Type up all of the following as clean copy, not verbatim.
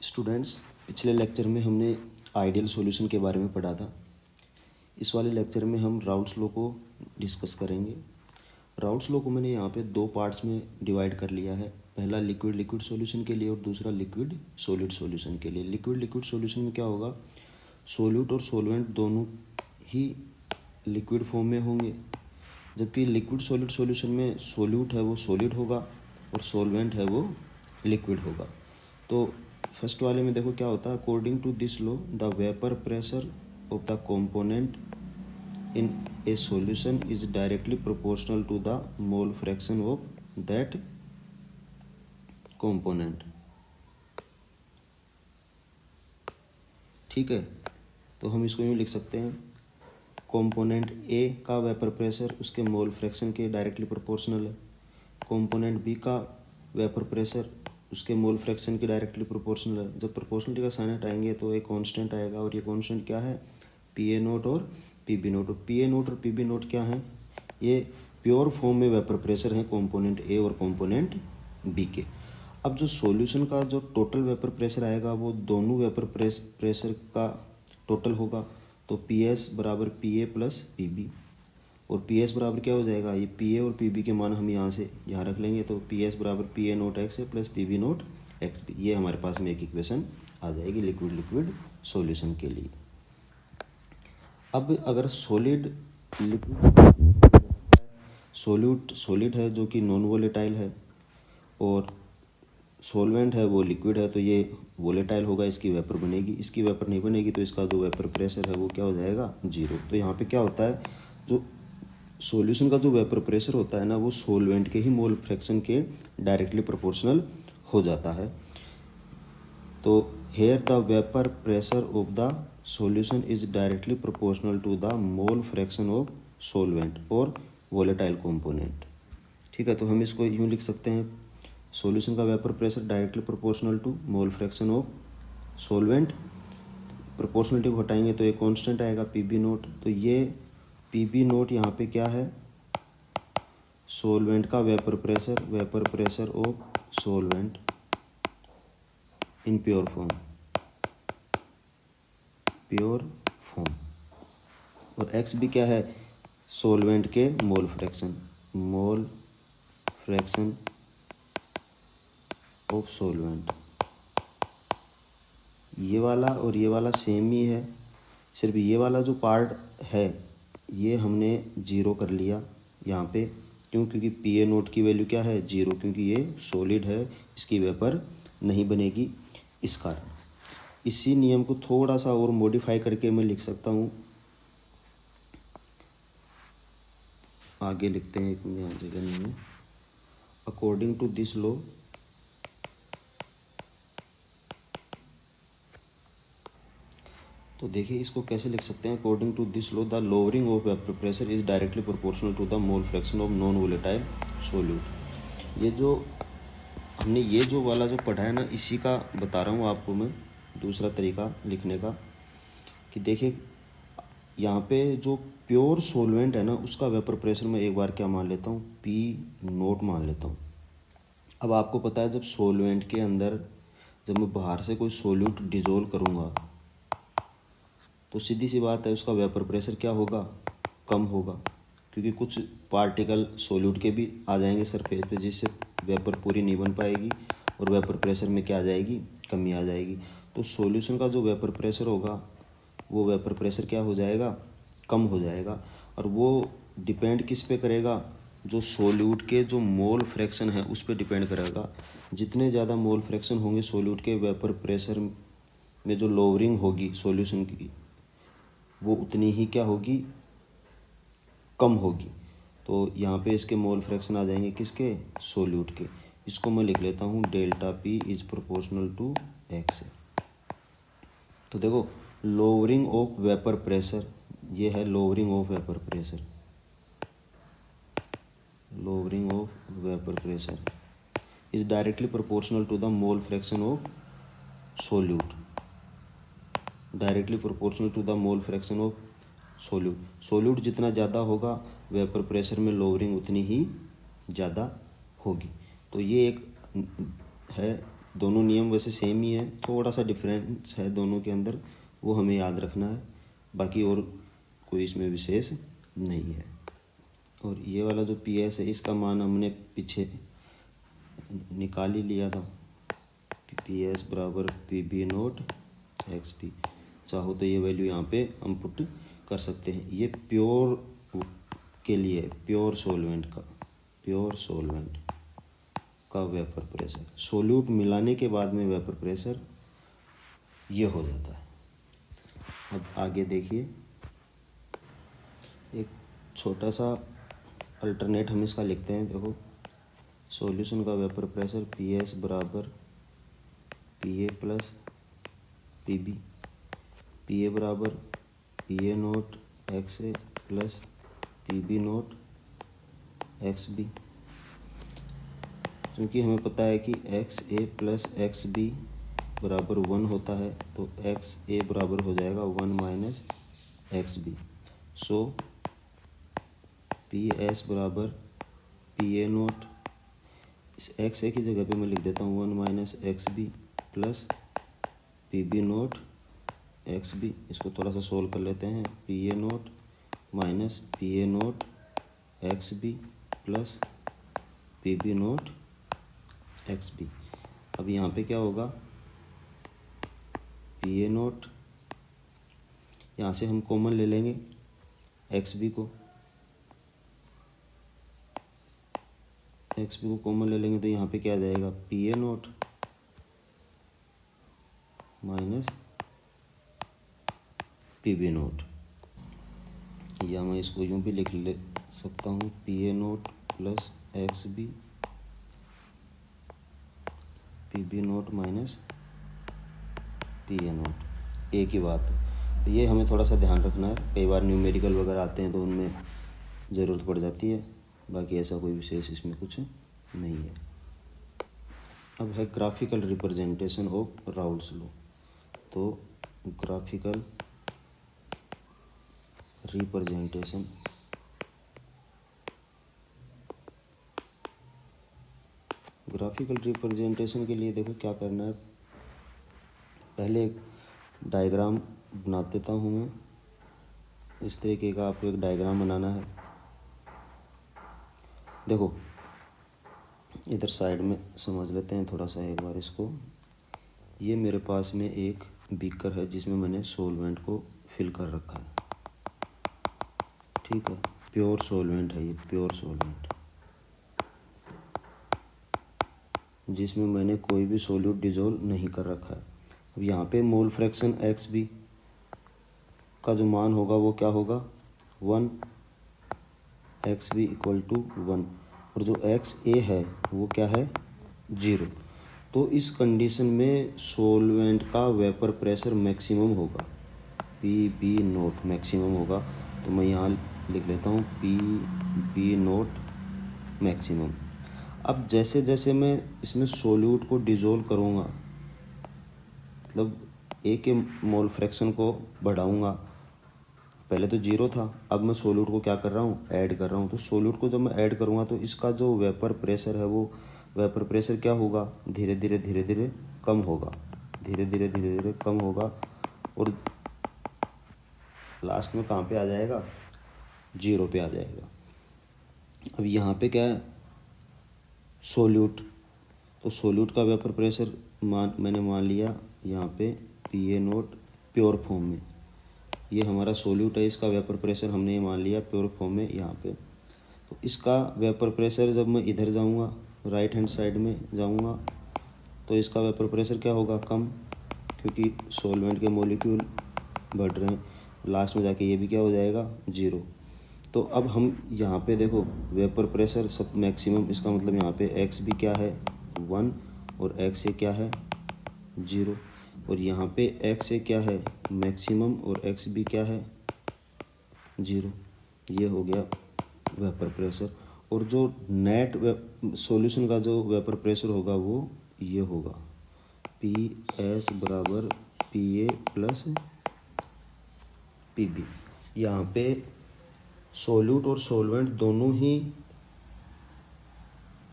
Students, पिछले lecture में हमने आइडियल सॉल्यूशन के बारे में पढ़ा था। इस वाले लेक्चर में हम राउल्ट्स लॉ को डिस्कस करेंगे। राउल्ट्स लॉ को मैंने यहाँ पे दो पार्ट्स में डिवाइड कर लिया है। पहला लिक्विड लिक्विड सॉल्यूशन के लिए और दूसरा लिक्विड सॉलिड सॉल्यूशन के लिए। लिक्विड लिक्विड सॉल्यूशन में क्या होगा, सॉल्यूट और सॉल्वेंट दोनों ही लिक्विड फॉर्म में होंगे, जबकि लिक्विड सॉलिड सॉल्यूशन में सॉल्यूट है वो सॉलिड होगा और सॉल्वेंट है वो लिक्विड होगा। तो फर्स्ट वाले में देखो क्या होता है, according to this law the vapour pressure of the component in a solution is directly proportional to the mole fraction of that component. ठीक है, तो हम इसको यूँ लिख सकते हैं, कंपोनेंट ए का वेपर प्रेशर उसके मोल फ्रैक्शन के डायरेक्टली प्रोपोर्शनल है। कंपोनेंट बी का वेपर प्रेशर उसके मोल फ्रैक्शन के डायरेक्टली प्रोपोर्शनल है। जब प्रोपोर्शनलिटी का साइन हटाएंगे तो एक कांस्टेंट आएगा, और ये कांस्टेंट क्या है, पी ए नोट और पी बी नोट। और पी ए नोट और पी बी नोट क्या है, ये प्योर फॉर्म में वेपर प्रेशर है कंपोनेंट ए और कंपोनेंट बी के। अब जो सॉल्यूशन का जो टोटल वेपर प्रेशर आएगा वो दोनों वेपर प्रेशर का टोटल होगा। तो पी एस बराबर P A plus P B, और पी एस बराबर क्या हो जाएगा, ये पी ए और पी बी के मान हम यहाँ से यहाँ रख लेंगे। तो पी एस बराबर P A nought X A plus P B nought X B, ये हमारे पास में एक इक्वेशन आ जाएगी लिक्विड लिक्विड सॉल्यूशन के लिए। अब अगर सॉलिड लिक्विड सॉलिड है जो कि नॉन वोलेटाइल है, और सॉल्वेंट है वो लिक्विड है, तो ये वोलेटाइल होगा, इसकी वेपर बनेगी। इसकी वेपर नहीं बनेगी तो इसका जो वेपर प्रेशर है वो क्या हो जाएगा, जीरो। तो यहाँ पे क्या होता है, जो सॉल्यूशन का जो वेपर प्रेशर होता है ना, वो सॉल्वेंट के ही मोल फ्रैक्शन के डायरेक्टली प्रोपोर्शनल हो जाता है। तो here the vapour pressure of the solution is directly proportional to the mole fraction of solvent और वोलेटाइल कंपोनेंट। ठीक है, तो हम इसको यूँ लिख सकते हैं, सॉल्यूशन का vapour pressure directly proportional to mole fraction of solvent. Proportionality को हटाएंगे तो एक कांस्टेंट आएगा पी बी नोट। तो ये पी बी नोट यहाँ पे क्या है, सॉल्वेंट का vapour pressure of solvent in pure form. और एक्स भी क्या है, सॉल्वेंट के मोल फ्रैक्शन ऑफ सॉल्वेंट। ये वाला और ये वाला सेम ही है, सिर्फ ये वाला जो पार्ट है ये हमने जीरो कर लिया यहाँ पे। क्यों, क्योंकि पी ए नोट की वैल्यू क्या है, जीरो, क्योंकि ये सॉलिड है, इसकी वेपर नहीं बनेगी इस कारण। इसी नियम को थोड़ा सा और मॉडिफाई करके मैं लिख सकता हूँ, आगे लिखते हैं, एक यहाँ जगह नहीं है। अकॉर्डिंग टू दिस लॉ तो देखिए इसको कैसे लिख सकते हैं, according to this law the lowering of vapour pressure is directly proportional to the mole fraction of non volatile solute. ये जो हमने ये जो वाला जो पढ़ा है ना, इसी का बता रहा हूँ आपको मैं दूसरा तरीका लिखने का, कि देखिए यहाँ पे जो प्योर सॉल्वेंट है ना, उसका वेपर प्रेशर मैं एक बार क्या मान लेता हूँ, पी नोट मान लेता हूँ। अब आपको पता है, जब सॉल्वेंट के अंदर जब मैं बाहर से कोई सॉल्यूट डिजोल्व करूँगा तो सीधी सी बात है उसका वेपर प्रेशर क्या होगा, कम होगा, क्योंकि कुछ पार्टिकल सॉल्यूट के भी आ जाएंगे सरफेस पे, जिससे वेपर पूरी नहीं बन पाएगी और वेपर प्रेशर में क्या आ जाएगी, कमी आ जाएगी। तो सॉल्यूशन का जो वेपर प्रेशर होगा वो वेपर प्रेशर क्या हो जाएगा, कम हो जाएगा। और वो डिपेंड किस पे करेगा, जो सॉल्यूट के जो मोल फ्रैक्शन है उस पर डिपेंड करेगा। जितने ज़्यादा मोल फ्रैक्शन होंगे सॉल्यूट के, वेपर प्रेशर में जो लोअरिंग होगी सॉल्यूशन की वो उतनी ही क्या होगी, कम होगी। तो यहाँ पे इसके मोल फ्रैक्शन आ जाएंगे किसके, सॉल्यूट के। इसको मैं लिख लेता हूँ delta P is proportional to X. तो देखो लोअरिंग ऑफ वेपर प्रेशर, ये है lowering of vapour pressure, lowering of vapour pressure is directly proportional to the mole fraction of solute, directly proportional to the mole fraction of solute जितना ज़्यादा होगा vapour pressure में lowering उतनी ही ज़्यादा होगी। तो ये एक है दोनों नियम वैसे सेम ही है, थोड़ा सा डिफरेंस है दोनों के अंदर, वो हमें याद रखना है, बाकी और कोई इसमें विशेष नहीं है। और ये वाला जो पी एस है इसका मान हमने पीछे निकाल ही लिया था, पी एस बराबर P B nought X P. चाहो तो ये वैल्यू यहाँ पे हम पुट कर सकते हैं। ये प्योर के लिए, प्योर सोलवेंट का वेपर प्रेशर, सोल्यूट मिलाने के बाद में वेपर प्रेशर ये हो जाता है। अब आगे देखिए, एक छोटा सा अल्टरनेट हम इसका लिखते हैं। देखो, सॉल्यूशन का वेपर प्रेशर पी एस बराबर P A plus P B, P A बराबर P A nought X A plus P B nought X B. क्योंकि हमें पता है कि X A plus X B बराबर 1 होता है, तो एक्स ए बराबर हो जाएगा 1 minus X B. So P S बराबर पी ए नोट, इस एक्स ए की जगह पे मैं लिख देता हूँ 1 minus X B plus P B nought X B. इसको थोड़ा सा सोल्व कर लेते हैं, P A nought minus P A nought X B plus P B nought X B. अब यहाँ पे क्या होगा, पी ए नोट, यहाँ से हम कॉमन ले लेंगे एक्स बी को, कॉमन ले लेंगे तो यहाँ पे क्या आ जाएगा, P A nought minus P B nought, या मैं इसको यूँ भी लिख ले सकता हूँ, P A nought plus X B P B nought minus P A nought, एक ही बात है। तो ये हमें थोड़ा सा ध्यान रखना है, कई बार न्यूमेरिकल वगैरह आते हैं तो उनमें ज़रूरत पड़ जाती है, बाकी ऐसा कोई विशेष इसमें कुछ नहीं है। अब है graphical representation of Raoult's law. तो ग्राफिकल रिप्रेजेंटेशन के लिए देखो क्या करना है, पहले एक डायग्राम बना देता हूँ मैं। इस तरीके का आपको एक डायग्राम बनाना है। देखो इधर साइड में समझ लेते हैं थोड़ा सा एक बार इसको। ये मेरे पास में एक बीकर है जिसमें मैंने सॉल्वेंट को फिल कर रखा है, ठीक है, प्योर सॉल्वेंट है ये, प्योर सॉल्वेंट जिसमें मैंने कोई भी सॉल्यूट डिजोल्व नहीं कर रखा है। अब यहाँ पे मोल फ्रैक्शन एक्स बी का जो मान होगा वो क्या होगा, 1, एक्स बी इक्वल टू 1, और जो एक्स ए है वो क्या है, 0। तो इस कंडीशन में सॉल्वेंट का वेपर प्रेशर मैक्सिमम होगा, पी बी नोट मैक्सिमम होगा। तो मैं यहाँ लिख लेता हूँ पी बी नोट मैक्सिमम। अब जैसे जैसे मैं इसमें सोल्यूट को डिजोल्व करूँगा, मतलब ए के मोल फ्रैक्शन को बढ़ाऊँगा, पहले तो 0 था, अब मैं सोल्यूट को क्या कर रहा हूँ, ऐड कर रहा हूँ। तो सोल्यूट को जब मैं ऐड करूँगा तो इसका जो वेपर प्रेशर है वो वेपर प्रेशर क्या होगा, धीरे धीरे कम होगा, धीरे धीरे कम होगा, और लास्ट में कहाँ पे आ जाएगा, 0 पे आ जाएगा। अब यहाँ पे क्या है, सोल्यूट, तो सोल्यूट का वेपर प्रेशर मैंने मान लिया यहाँ पे P A note pure form में, ये हमारा सोल्यूट है, इसका वेपर प्रेशर हमने ये मान लिया प्योर फॉर्म में यहाँ पे। तो इसका वेपर प्रेशर जब मैं इधर जाऊँगा, राइट हैंड साइड में जाऊँगा, तो इसका वेपर प्रेशर क्या होगा, कम, क्योंकि सॉल्वेंट के मॉलिक्यूल बढ़ रहे हैं, लास्ट में जाके ये भी क्या हो जाएगा, 0। तो अब हम यहाँ पे देखो वेपर प्रेशर सब मैक्सिमम, इसका मतलब यहाँ पे एक्स भी क्या है, 1, और एक्स ए क्या है, 0, और यहाँ पे एक्स ए क्या है, मैक्सिमम, और एक्स बी क्या है, 0। ये हो गया वेपर प्रेशर। और जो नेट सॉल्यूशन का जो वेपर प्रेशर होगा वो ये होगा, पी एस बराबर P A plus P B. यहाँ पे सोल्यूट और सॉल्वेंट दोनों ही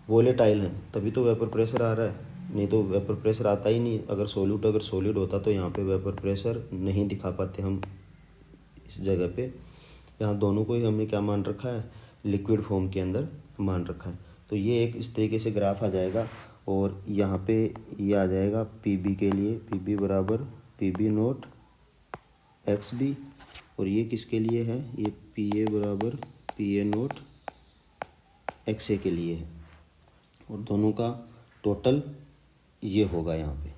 वोलेटाइल हैं, तभी तो वेपर प्रेशर आ रहा है। नहीं तो वेपर प्रेशर आता ही नहीं। अगर सॉलिड होता तो यहाँ पे वेपर प्रेशर नहीं दिखा पाते हम इस जगह पे। यहाँ दोनों को ही हमने क्या मान रखा है, लिक्विड फॉर्म के अंदर मान रखा है। तो ये एक इस तरीके से ग्राफ आ जाएगा और यहाँ पे ये आ जाएगा पी के लिए, पी बराबर पी नोट एक्स बी, और ये किसके लिए है, ये पी बराबर पी नोट एक्स के लिए है, और दोनों का टोटल ये होगा यहाँ पे।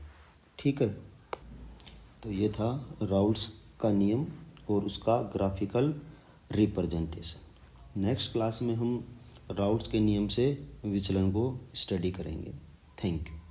ठीक है, तो ये था राउल्ट्स का नियम और उसका ग्राफिकल रिप्रेजेंटेशन। नेक्स्ट क्लास में हम राउल्ट्स के नियम से विचलन को स्टडी करेंगे। Thank you.